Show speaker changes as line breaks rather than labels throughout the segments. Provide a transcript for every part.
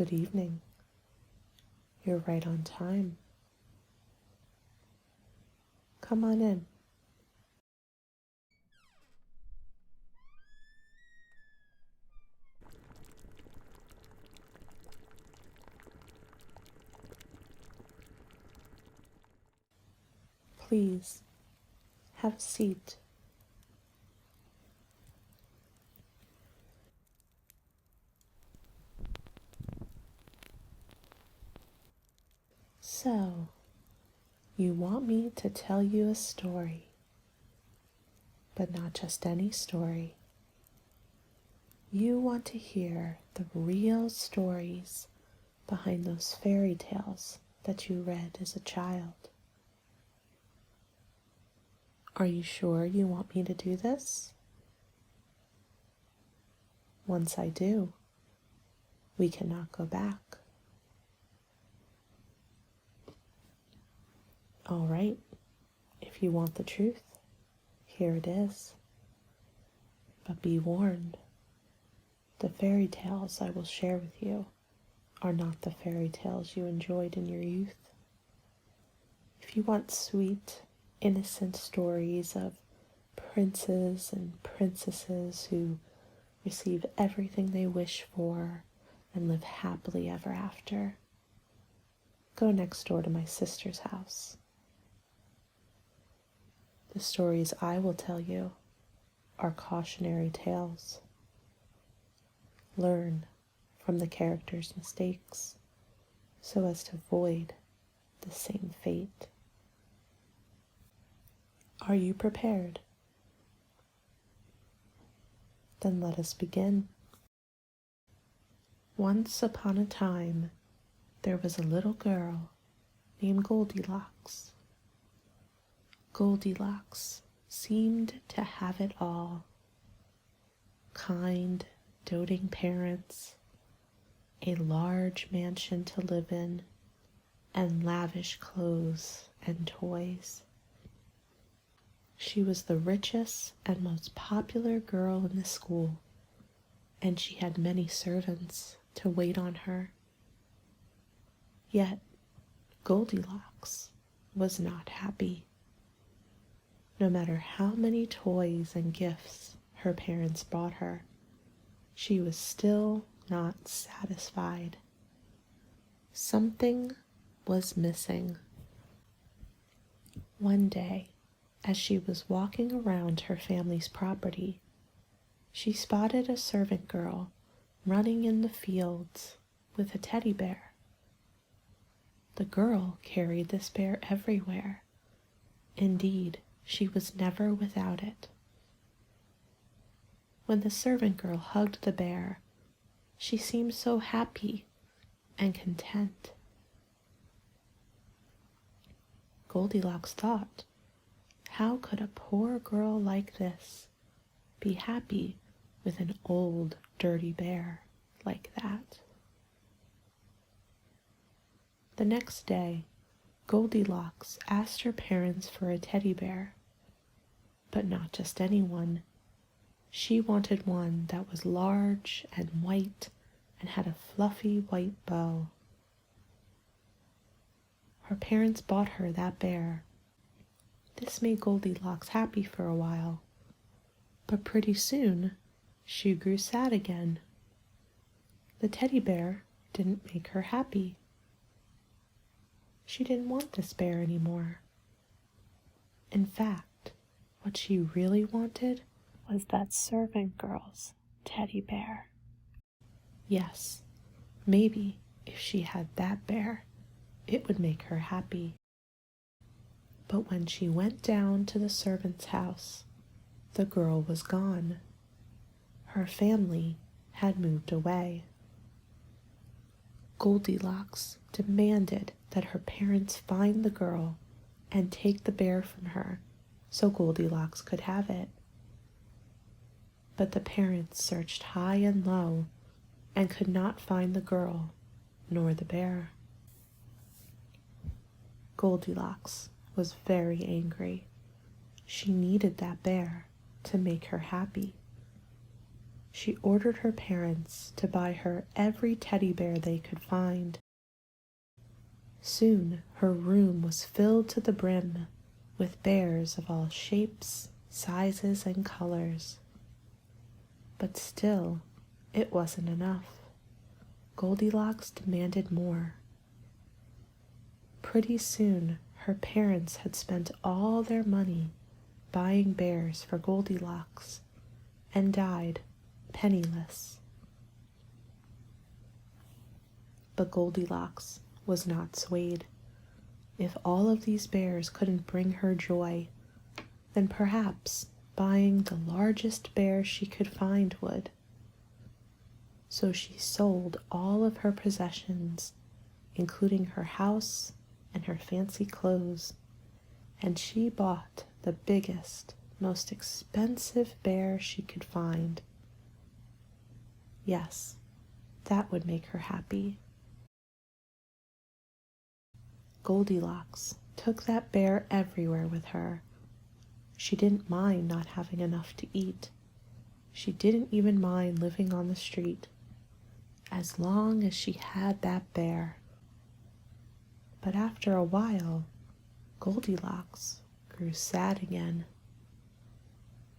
Good evening. You're right on time. Come on in. Please, have a seat. So, you want me to tell you a story, but not just any story. You want to hear the real stories behind those fairy tales that you read as a child. Are you sure you want me to do this? Once I do, we cannot go back. All right, if you want the truth, here it is. But be warned, the fairy tales I will share with you are not the fairy tales you enjoyed in your youth. If you want sweet, innocent stories of princes and princesses who receive everything they wish for and live happily ever after, go next door to my sister's house. The stories I will tell you are cautionary tales. Learn from the characters' mistakes so as to avoid the same fate. Are you prepared? Then let us begin. Once upon a time, there was a little girl named Goldilocks. Goldilocks seemed to have it all. Kind, doting parents, a large mansion to live in, and lavish clothes and toys. She was the richest and most popular girl in the school, and she had many servants to wait on her. Yet Goldilocks was not happy. No matter how many toys and gifts her parents bought her, she was still not satisfied. Something was missing. One day, as she was walking around her family's property, she spotted a servant girl running in the fields with a teddy bear. The girl carried this bear everywhere. Indeed, she was never without it. When the servant girl hugged the bear, she seemed so happy and content. Goldilocks thought, how could a poor girl like this be happy with an old, dirty bear like that? The next day, Goldilocks asked her parents for a teddy bear, but not just any one. She wanted one that was large and white and had a fluffy white bow. Her parents bought her that bear. This made Goldilocks happy for a while, but pretty soon she grew sad again. The teddy bear didn't make her happy. She didn't want this bear anymore. In fact, what she really wanted was that servant girl's teddy bear. Yes, maybe if she had that bear, it would make her happy. But when she went down to the servant's house, the girl was gone. Her family had moved away. Goldilocks demanded that her parents find the girl and take the bear from her so Goldilocks could have it. But the parents searched high and low and could not find the girl nor the bear. Goldilocks was very angry. She needed that bear to make her happy. she ordered her parents to buy her every teddy bear they could find. Soon her room was filled to the brim with bears of all shapes, sizes, and colors. But still, it wasn't enough. Goldilocks demanded more. Pretty soon, her parents had spent all their money buying bears for Goldilocks and died penniless. But Goldilocks was not swayed. If all of these bears couldn't bring her joy, then perhaps buying the largest bear she could find would. So she sold all of her possessions, including her house and her fancy clothes, and she bought the biggest, most expensive bear she could find. Yes, that would make her happy. Goldilocks took that bear everywhere with her. She didn't mind not having enough to eat. She didn't even mind living on the street, as long as she had that bear. But after a while, Goldilocks grew sad again.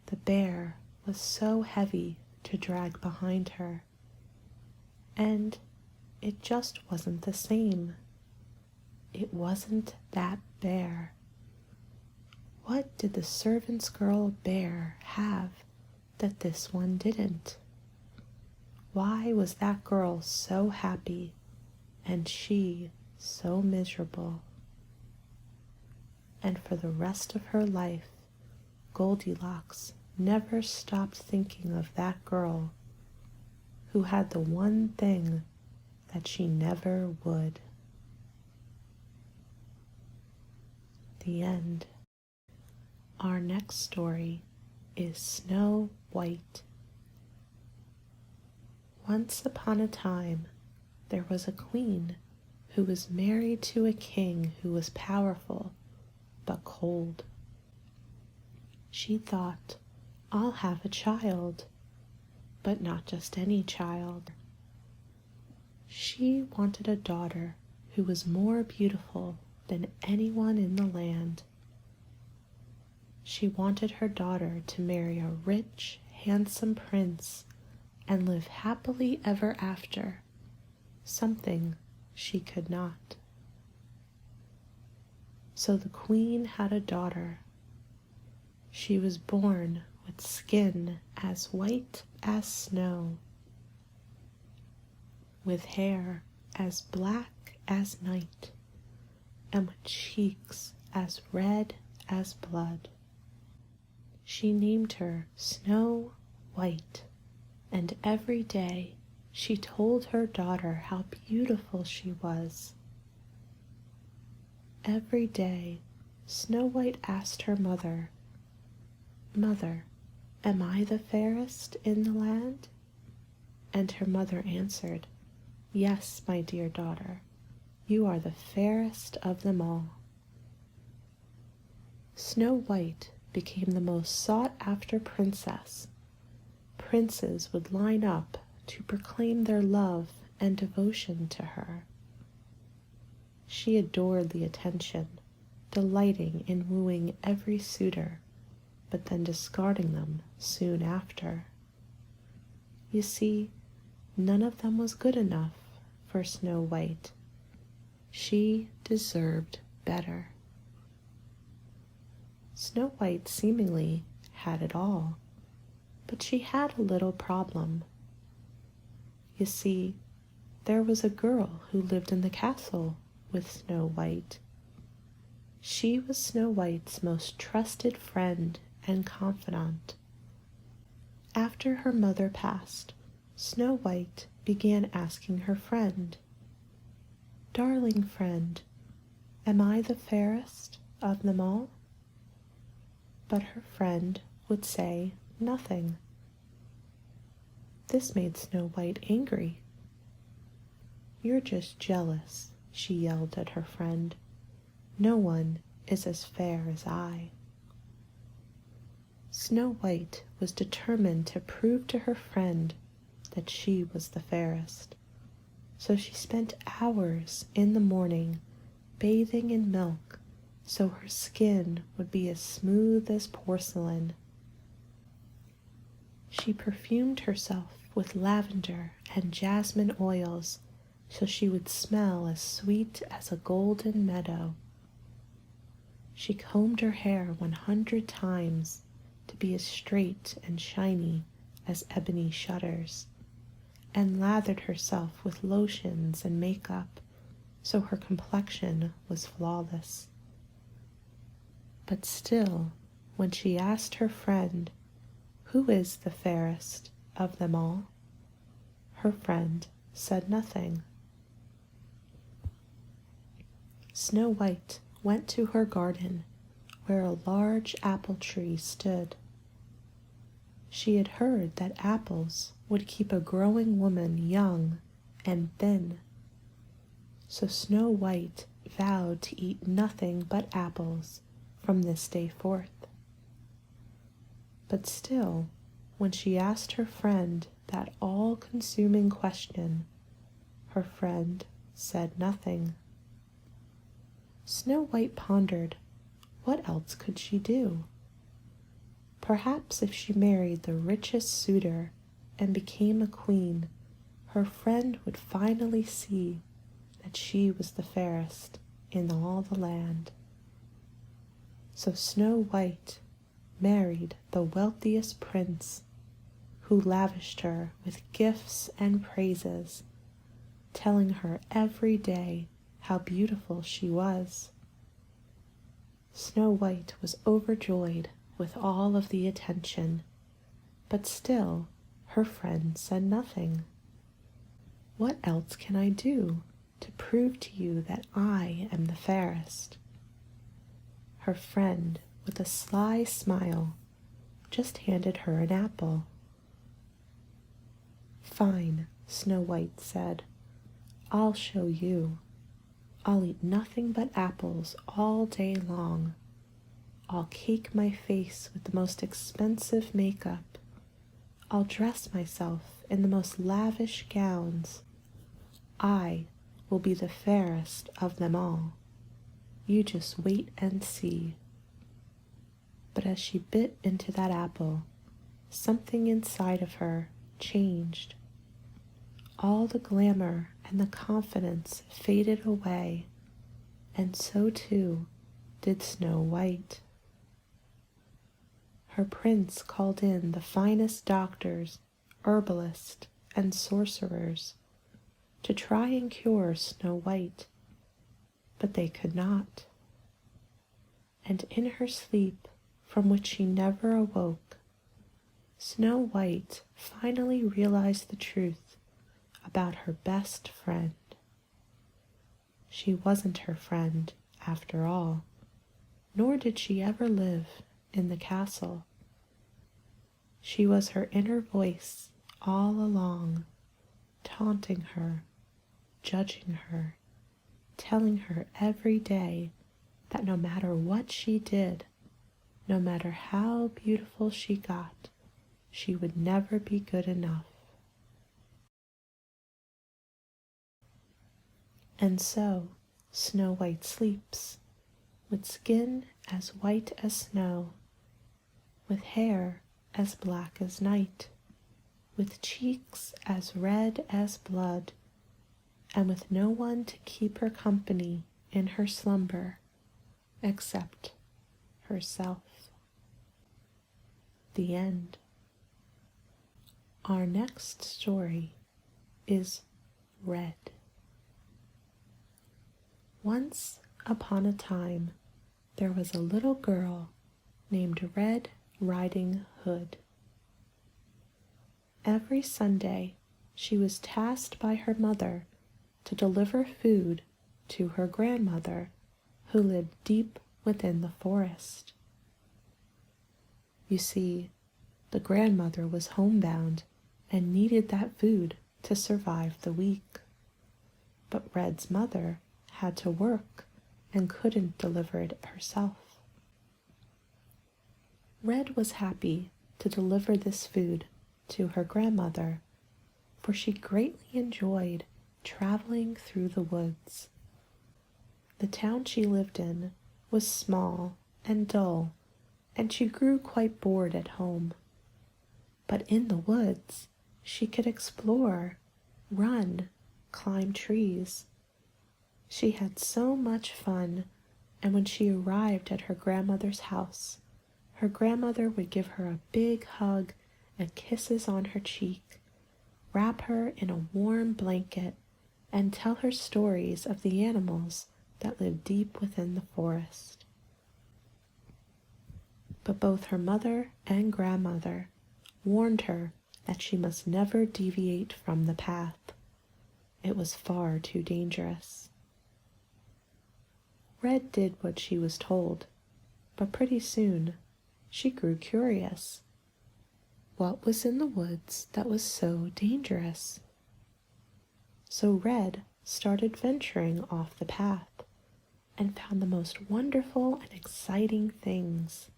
The bear was so heavy to drag behind her, and it just wasn't the same. It wasn't that bear. What did the servant's girl bear have that this one didn't? Why was that girl so happy and she so miserable? And for the rest of her life, Goldilocks never stopped thinking of that girl who had the one thing that she never would. The end. Our next story is Snow White. Once upon a time, there was a queen who was married to a king who was powerful but cold. She thought, I'll have a child, but not just any child. She wanted a daughter who was more beautiful than anyone in the land. She wanted her daughter to marry a rich, handsome prince and live happily ever after, something she could not. So the queen had a daughter. She was born with skin as white as snow, with hair as black as night, and with cheeks as red as blood. She named her Snow White, and every day she told her daughter how beautiful she was. Every day, Snow White asked her mother, Mother, am I the fairest in the land? And her mother answered, Yes, my dear daughter, you are the fairest of them all. Snow White became the most sought-after princess. Princes would line up to proclaim their love and devotion to her. She adored the attention, delighting in wooing every suitor, but then discarding them soon after. You see, none of them was good enough for Snow White. She deserved better. Snow White seemingly had it all, but she had a little problem. You see, there was a girl who lived in the castle with Snow White. She was Snow White's most trusted friend and confidant. After her mother passed, Snow White began asking her friend, Darling friend, am I the fairest of them all? But her friend would say nothing. This made Snow White angry. You're just jealous, she yelled at her friend. No one is as fair as I. Snow White was determined to prove to her friend that she was the fairest. So she spent hours in the morning bathing in milk so her skin would be as smooth as porcelain. She perfumed herself with lavender and jasmine oils so she would smell as sweet as a golden meadow. She combed her hair 100 times to be as straight and shiny as ebony shutters, and lathered herself with lotions and makeup so her complexion was flawless. But still, when she asked her friend, "Who is the fairest of them all?" her friend said nothing. Snow White went to her garden where a large apple tree stood. She had heard that apples would keep a growing woman young and thin. So Snow White vowed to eat nothing but apples from this day forth. But still, when she asked her friend that all-consuming question, her friend said nothing. Snow White pondered, what else could she do? Perhaps if she married the richest suitor and became a queen, her friend would finally see that she was the fairest in all the land. So Snow White married the wealthiest prince, who lavished her with gifts and praises, telling her every day how beautiful she was. Snow White was overjoyed with all of the attention, but still her friend said nothing. "What else can I do to prove to you that I am the fairest?" Her friend, with a sly smile, just handed her an apple. "Fine," Snow White said. "I'll show you. I'll eat nothing but apples all day long. I'll cake my face with the most expensive makeup. I'll dress myself in the most lavish gowns. I will be the fairest of them all. You just wait and see." But as she bit into that apple, something inside of her changed. All the glamour and the confidence faded away, and so too did Snow White. Her prince called in the finest doctors, herbalists, and sorcerers to try and cure Snow White, but they could not. And in her sleep, from which she never awoke, Snow White finally realized the truth about her best friend. She wasn't her friend, after all, nor did she ever live in the castle. She was her inner voice all along, taunting her, judging her, telling her every day that no matter what she did, no matter how beautiful she got, she would never be good enough. And so Snow White sleeps, with skin as white as snow, with hair as black as night, with cheeks as red as blood, and with no one to keep her company in her slumber except herself. The end. Our next story is Red. Once upon a time, there was a little girl named Red Riding Hood. Every Sunday, she was tasked by her mother to deliver food to her grandmother, who lived deep within the forest. You see, the grandmother was homebound and needed that food to survive the week. But Red's mother had to work and couldn't deliver it herself. Red was happy to deliver this food to her grandmother, for she greatly enjoyed traveling through the woods. The town she lived in was small and dull, and she grew quite bored at home. But in the woods, she could explore, run, climb trees. She had so much fun, and when she arrived at her grandmother's house, her grandmother would give her a big hug and kisses on her cheek, wrap her in a warm blanket, and tell her stories of the animals that lived deep within the forest. But both her mother and grandmother warned her that she must never deviate from the path. It was far too dangerous. Red did what she was told, but pretty soon she grew curious. What was in the woods that was so dangerous? So Red started venturing off the path and found the most wonderful and exciting things,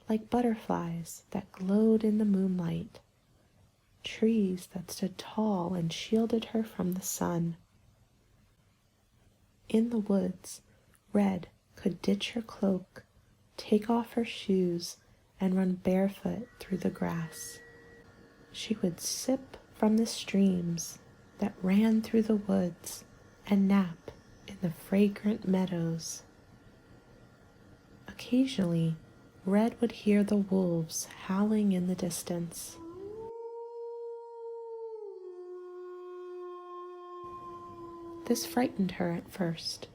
like butterflies that glowed in the moonlight, trees that stood tall and shielded her from the sun. In the woods, Red could ditch her cloak, take off her shoes, and run barefoot through the grass. She would sip from the streams that ran through the woods and nap in the fragrant meadows. Occasionally, Red would hear the wolves howling in the distance. This frightened her at first,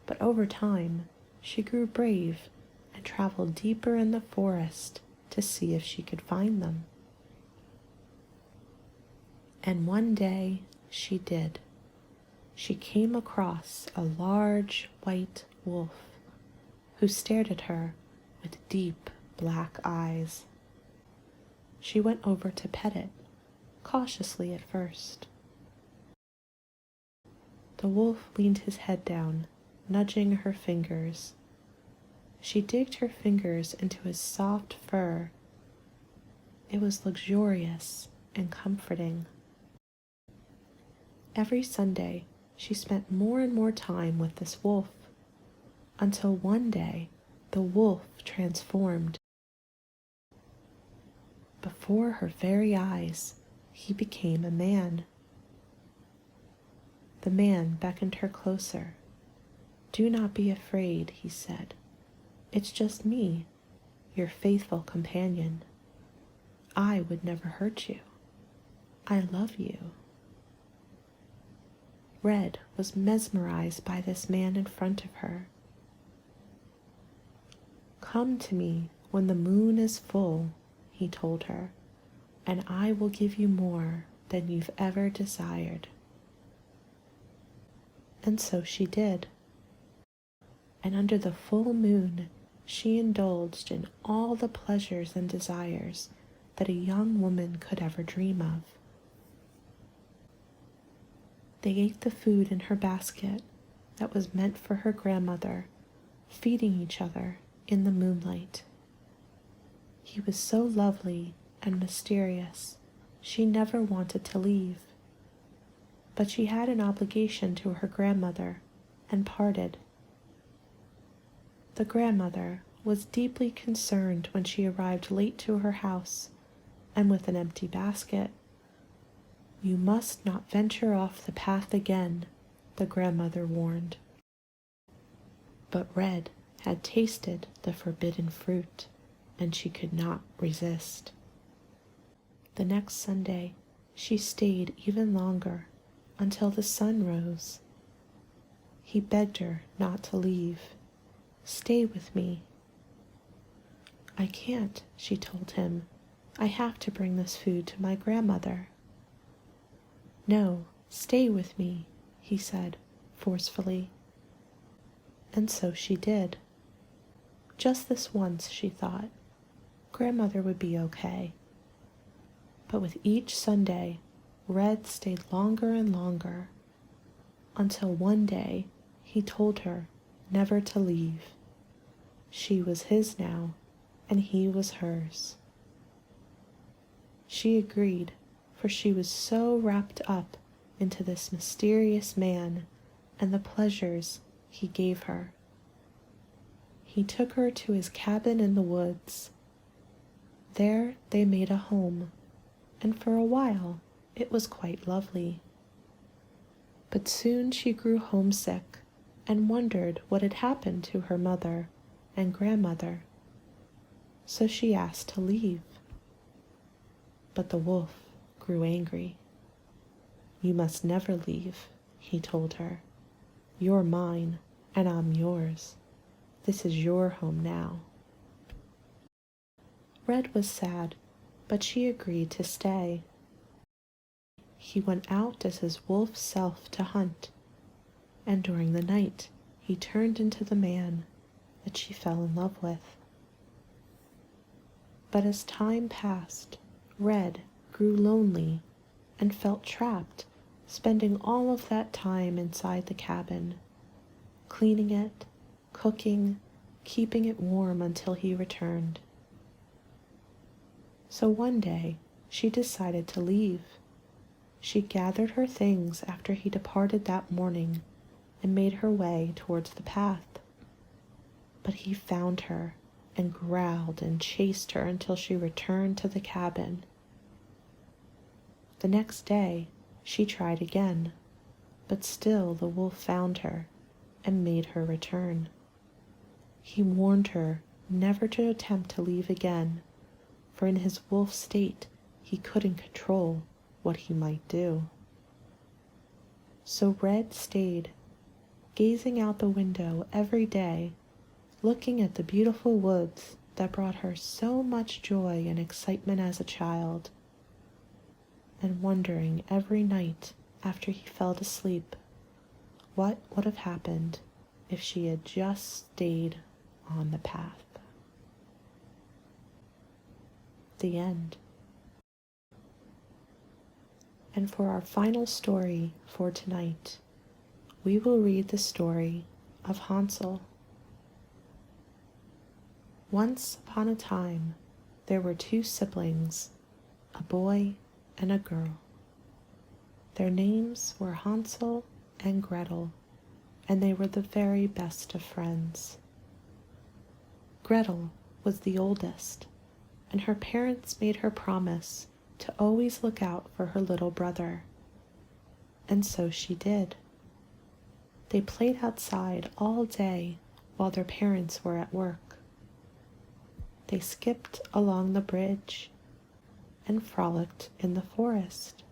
but over time she grew brave and traveled deeper in the forest to see if she could find them. And one day she did. She came across a large white wolf who stared at her with deep black eyes. She went over to pet it, cautiously at first. The wolf leaned his head down, nudging her fingers. She digged her fingers into his soft fur. It was luxurious and comforting. Every Sunday, she spent more and more time with this wolf, until one day the wolf transformed. Before her very eyes, he became a man. The man beckoned her closer. "Do not be afraid," he said. "It's just me, your faithful companion. I would never hurt you. I love you." Red was mesmerized by this man in front of her. "Come to me when the moon is full," he told her, "and I will give you more than you've ever desired." And so she did. And under the full moon, she indulged in all the pleasures and desires that a young woman could ever dream of. They ate the food in her basket that was meant for her grandmother, feeding each other in the moonlight. He was so lovely and mysterious, she never wanted to leave. But she had an obligation to her grandmother and parted. The grandmother was deeply concerned when she arrived late to her house and with an empty basket. "You must not venture off the path again," the grandmother warned. But Red had tasted the forbidden fruit, and she could not resist. The next Sunday, she stayed even longer, until the sun rose. He begged her not to leave. "Stay with me." "I can't," she told him. "I have to bring this food to my grandmother." "No, stay with me," he said forcefully. And so she did. Just this once, she thought, grandmother would be okay. But with each Sunday, Red stayed longer and longer, until one day he told her never to leave. She was his now, and he was hers. She agreed, for she was so wrapped up into this mysterious man and the pleasures he gave her. He took her to his cabin in the woods. There they made a home, and for a while it was quite lovely. But soon she grew homesick and wondered what had happened to her mother and grandmother. So she asked to leave. But the wolf grew angry. "You must never leave," he told her. "You're mine, and I'm yours. This is your home now." Red was sad, but she agreed to stay. He went out as his wolf self to hunt, and during the night he turned into the man that she fell in love with. But as time passed, Red grew lonely and felt trapped, spending all of that time inside the cabin, cleaning it, cooking, keeping it warm until he returned. So one day she decided to leave. She gathered her things after he departed that morning and made her way towards the path. But he found her and growled and chased her until she returned to the cabin. The next day she tried again, but still the wolf found her and made her return. He warned her never to attempt to leave again, for in his wolf state he couldn't control what he might do. So Red stayed, gazing out the window every day, looking at the beautiful woods that brought her so much joy and excitement as a child, and wondering every night after he fell to sleep what would have happened if she had just stayed on the path. The end. And for our final story for tonight, we will read the story of Hansel. Once upon a time, there were two siblings, a boy and a girl. Their names were Hansel and Gretel, and they were the very best of friends. Gretel was the oldest, and her parents made her promise to always look out for her little brother. And so she did. They played outside all day while their parents were at work. They skipped along the bridge and frolicked in the forest.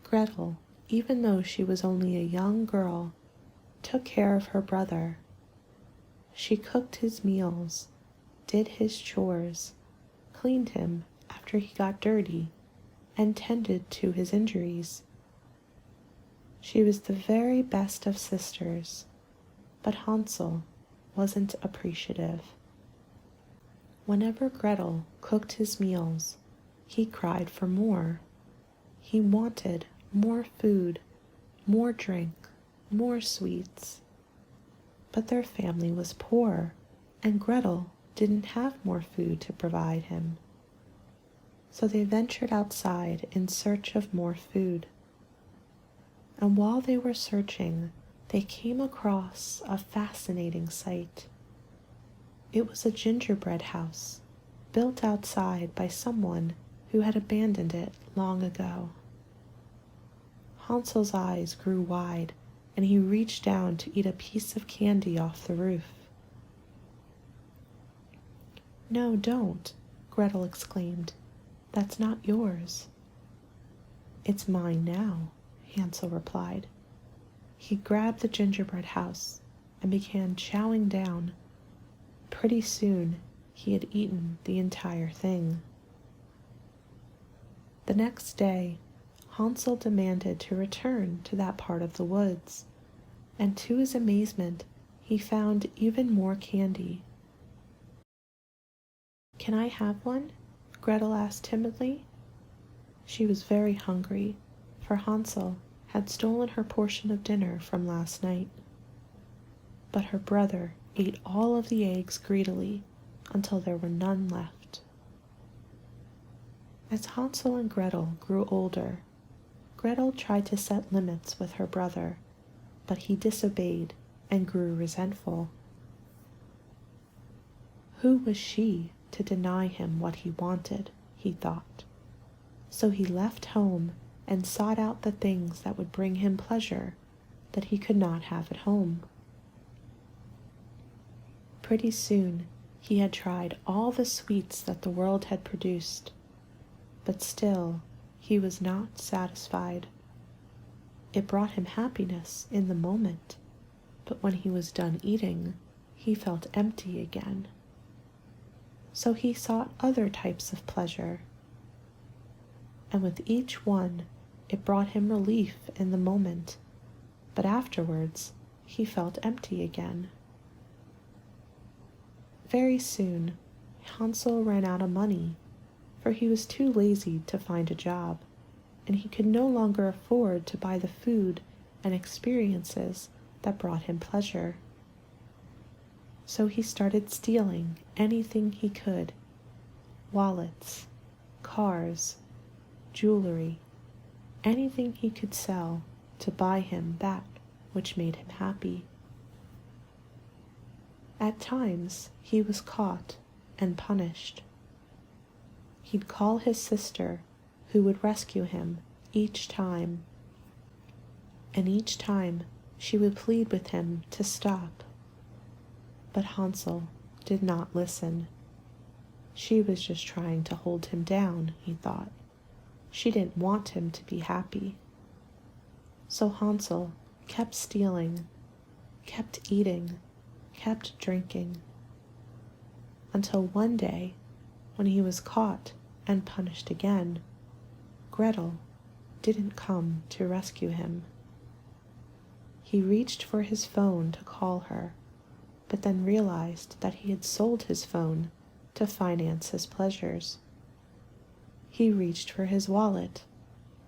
Gretel, even though she was only a young girl, took care of her brother. She cooked his meals, did his chores, cleaned him after he got dirty, and tended to his injuries. She was the very best of sisters, but Hansel wasn't appreciative. Whenever Gretel cooked his meals, he cried for more. He wanted more food, more drink, more sweets. But their family was poor, and Gretel didn't have more food to provide him. So they ventured outside in search of more food. And while they were searching, they came across a fascinating sight. It was a gingerbread house, built outside by someone who had abandoned it long ago. Hansel's eyes grew wide, and he reached down to eat a piece of candy off the roof. "No, don't," Gretel exclaimed. "That's not yours." "It's mine now," Hansel replied. He grabbed the gingerbread house and began chowing down. Pretty soon, he had eaten the entire thing. The next day, Hansel demanded to return to that part of the woods, and to his amazement, he found even more candy. "Can I have one?" Gretel asked timidly. She was very hungry, for Hansel had stolen her portion of dinner from last night. But her brother ate all of the eggs greedily, until there were none left. As Hansel and Gretel grew older, Gretel tried to set limits with her brother, but he disobeyed and grew resentful. Who was she to deny him what he wanted, he thought. So he left home and sought out the things that would bring him pleasure that he could not have at home. Pretty soon he had tried all the sweets that the world had produced, but still he was not satisfied. It brought him happiness in the moment, but when he was done eating, he felt empty again. So he sought other types of pleasure, and with each one it brought him relief in the moment, but afterwards he felt empty again. Very soon, Hansel ran out of money, for he was too lazy to find a job, and he could no longer afford to buy the food and experiences that brought him pleasure. So he started stealing anything he could: wallets, cars, jewelry, anything he could sell to buy him that which made him happy. At times he was caught and punished. He'd call his sister, who would rescue him each time, and each time she would plead with him to stop. But Hansel did not listen. She was just trying to hold him down, he thought. She didn't want him to be happy. So Hansel kept stealing, kept eating, kept drinking, until one day, when he was caught and punished again, Gretel didn't come to rescue him. He reached for his phone to call her, but then realized that he had sold his phone to finance his pleasures. He reached for his wallet,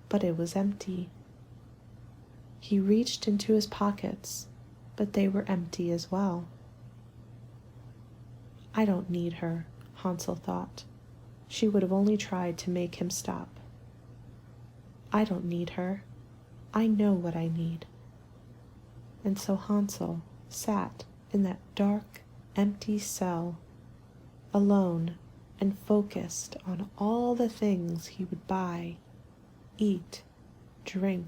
but it was empty. He reached into his pockets, but they were empty as well. I don't need her, Hansel thought. She would have only tried to make him stop. I don't need her. I know what I need. And so Hansel sat in that dark, empty cell, alone and focused on all the things he would buy, eat, drink,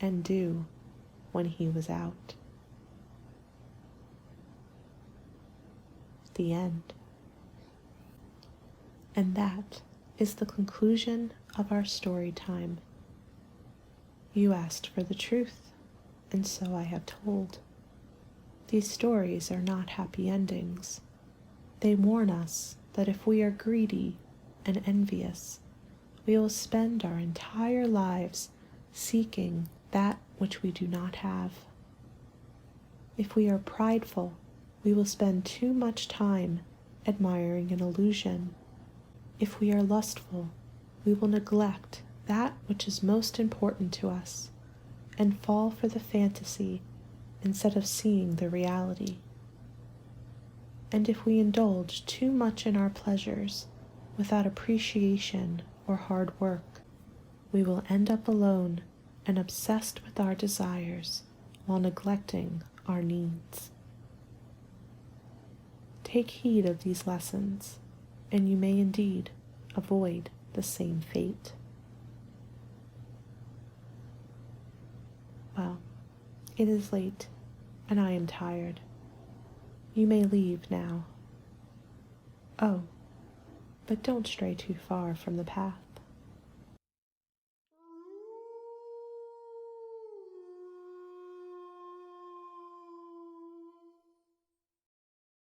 and do when he was out. The end. And that is the conclusion of our story time. You asked for the truth, and so I have told. These stories are not happy endings. They warn us that if we are greedy and envious, we will spend our entire lives seeking that which we do not have. If we are prideful, we will spend too much time admiring an illusion. If we are lustful, we will neglect that which is most important to us and fall for the fantasy instead of seeing the reality. And if we indulge too much in our pleasures without appreciation or hard work, we will end up alone and obsessed with our desires while neglecting our needs. Take heed of these lessons, and you may indeed avoid the same fate. Well, it is late, and I am tired. You may leave now. Oh, but don't stray too far from the path.